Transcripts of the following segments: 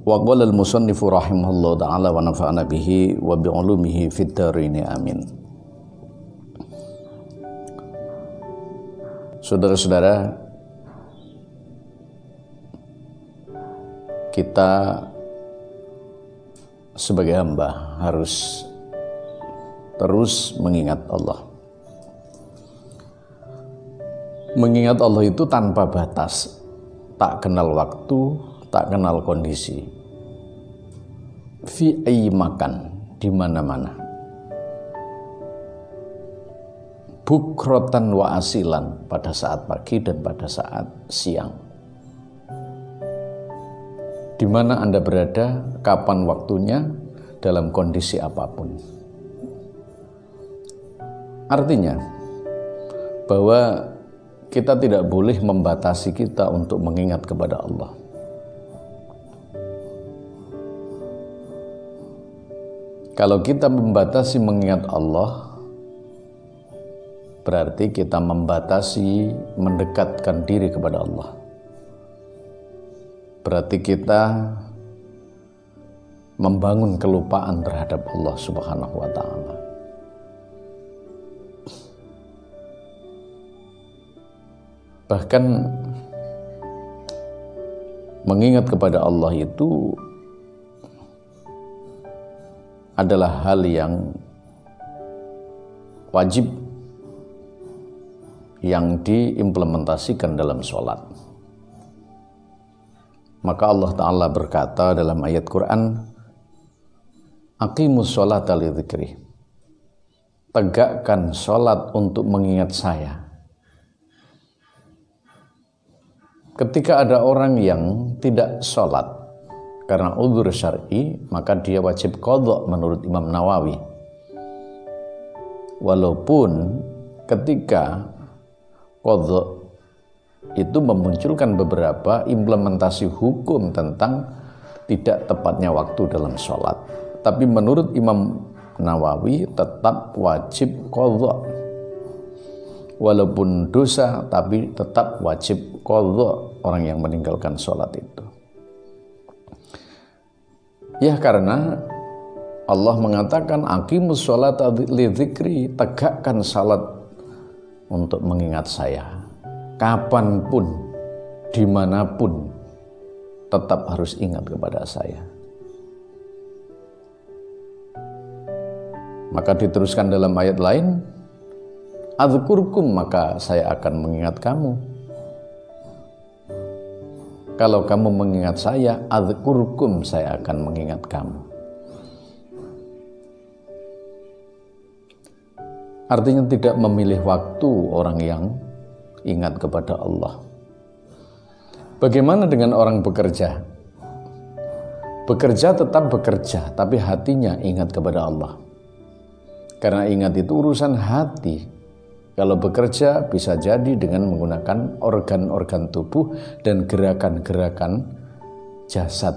Wa qala al-musannifu rahimahullahu ta'ala wa nafa'ana bihi wa bi'ulumihi fid dharain amin. Saudara-saudara, kita sebagai hamba harus terus mengingat Allah. Mengingat Allah itu tanpa batas, tak kenal waktu, tak kenal kondisi. Fi ayyi makan, di mana-mana. Bukrotan wa asilan, pada saat pagi dan pada saat siang. Di mana Anda berada, kapan waktunya, dalam kondisi apapun. Artinya bahwa kita tidak boleh membatasi kita untuk mengingat kepada Allah. Kalau kita membatasi mengingat Allah, berarti kita membatasi mendekatkan diri kepada Allah. Berarti kita membangun kelupaan terhadap Allah Subhanahu wa ta'ala. Bahkan mengingat kepada Allah itu adalah hal yang wajib yang diimplementasikan dalam sholat. Maka Allah Ta'ala berkata dalam ayat Quran, Aqimus sholata li dzikri, tegakkan sholat untuk mengingat saya. Ketika ada orang yang tidak sholat karena udzur syar'i, maka dia wajib qadha menurut Imam Nawawi. Walaupun ketika qadha itu memunculkan beberapa implementasi hukum tentang tidak tepatnya waktu dalam sholat, tapi menurut Imam Nawawi tetap wajib qadha. Walaupun dosa, tapi tetap wajib qadha orang yang meninggalkan sholat itu. Ya, karena Allah mengatakan aqimus sholata li dzikri, tegakkan salat untuk mengingat saya. Kapanpun, dimanapun, tetap harus ingat kepada saya. Maka diteruskan dalam ayat lain, adzkurkum, maka saya akan mengingat kamu. Kalau kamu mengingat saya, adzkurkum, saya akan mengingat kamu. Artinya tidak memilih waktu orang yang ingat kepada Allah. Bagaimana dengan orang bekerja? Bekerja tetap bekerja, tapi hatinya ingat kepada Allah. Karena ingat itu urusan hati. Kalau bekerja bisa jadi dengan menggunakan organ-organ tubuh dan gerakan-gerakan jasad.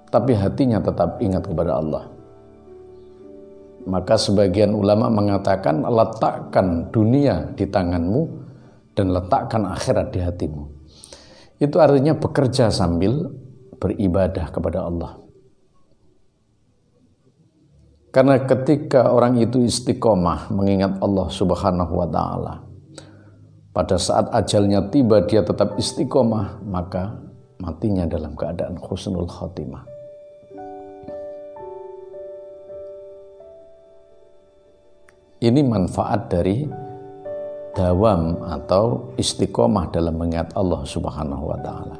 Tapi hatinya tetap ingat kepada Allah. Maka sebagian ulama mengatakan letakkan dunia di tanganmu dan letakkan akhirat di hatimu. Itu artinya bekerja sambil beribadah kepada Allah. Karena ketika orang itu istiqomah mengingat Allah Subhanahu wa ta'ala, pada saat ajalnya tiba dia tetap istiqomah, maka matinya dalam keadaan husnul khotimah. Ini manfaat dari dawam atau istiqomah dalam mengingat Allah Subhanahu wa ta'ala.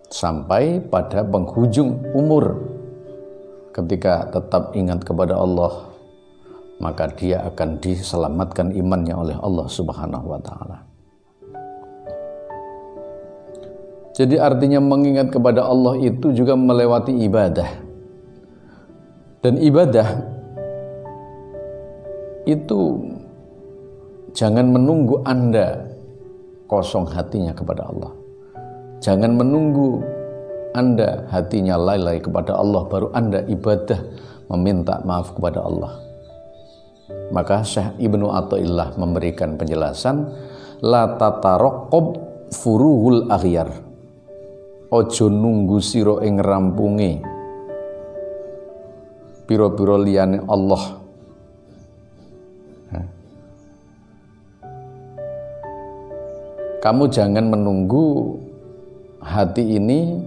Sampai pada penghujung umur, ketika tetap ingat kepada Allah, maka dia akan diselamatkan imannya oleh Allah Subhanahu wa ta'ala. Jadi artinya mengingat kepada Allah itu juga melewati ibadah. Dan ibadah itu jangan menunggu Anda kosong hatinya kepada Allah. Jangan menunggu Anda hatinya lalai kepada Allah baru Anda ibadah meminta maaf kepada Allah. Maka Syekh Ibnu Athaillah memberikan penjelasan, la tataraqqab furuhul aghyar, ojo nunggu sira ing rampunge pira-pira liyane Allah. Kamu jangan menunggu hati ini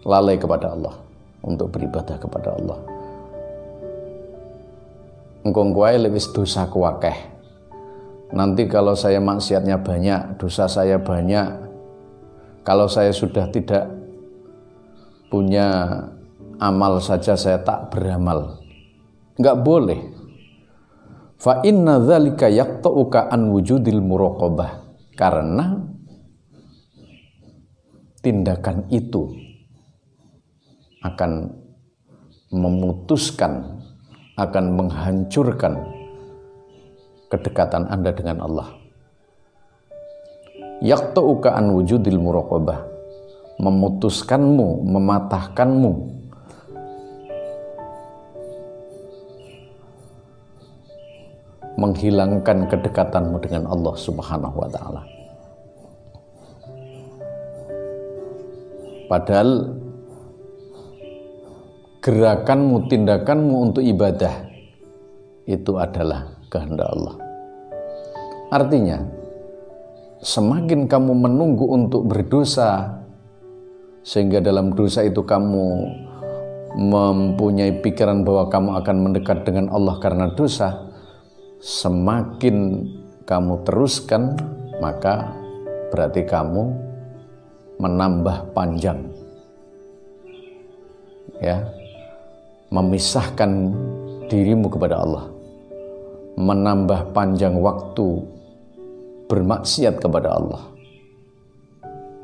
lalai kepada Allah untuk beribadah kepada Allah. Engkong kuai lewis dosa kuakeh. Nanti kalau saya maksiatnya banyak, dosa saya banyak, kalau saya sudah tidak punya amal saja saya tak beramal. Enggak boleh. Fa inna dzalika yaqta'uka an wujudil muraqabah. Karena tindakan itu akan memutuskan, akan menghancurkan kedekatan Anda dengan Allah. Yaqta'uka an wujudil muraqabah, memutuskanmu, mematahkanmu menghilangkan kedekatanmu dengan Allah Subhanahu wa ta'ala. Padahal gerakanmu, tindakanmu untuk ibadah itu adalah kehendak Allah. Artinya, semakin kamu menunggu untuk berdosa, sehingga dalam dosa itu kamu mempunyai pikiran bahwa kamu akan mendekat dengan Allah karena dosa, semakin kamu teruskan, maka berarti kamu menambah panjang, ya, memisahkan dirimu kepada Allah, menambah panjang waktu bermaksiat kepada Allah.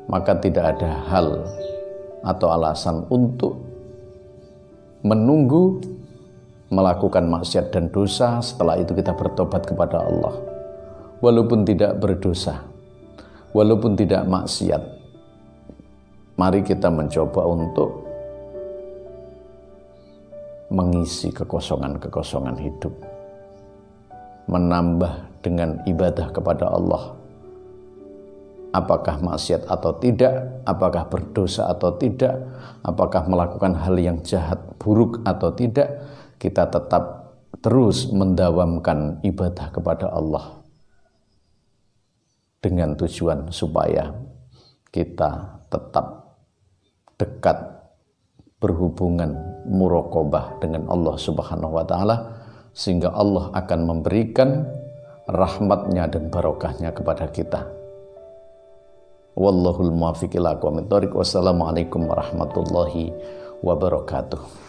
Maka tidak ada hal atau alasan untuk menunggu melakukan maksiat dan dosa, setelah itu kita bertobat kepada Allah. Walaupun tidak berdosa, walaupun tidak maksiat, mari kita mencoba untuk mengisi kekosongan-kekosongan hidup, menambah dengan ibadah kepada Allah. Apakah maksiat atau tidak, apakah berdosa atau tidak, apakah melakukan hal yang jahat, buruk atau tidak, kita tetap terus mendawamkan ibadah kepada Allah dengan tujuan supaya kita tetap dekat berhubungan muraqabah dengan Allah Subhanahu wa ta'ala, sehingga Allah akan memberikan rahmatnya dan barokahnya kepada kita. Wallahul muwaffiq ila aqwamit thoriq. Wassalamualaikum warahmatullahi wabarakatuh.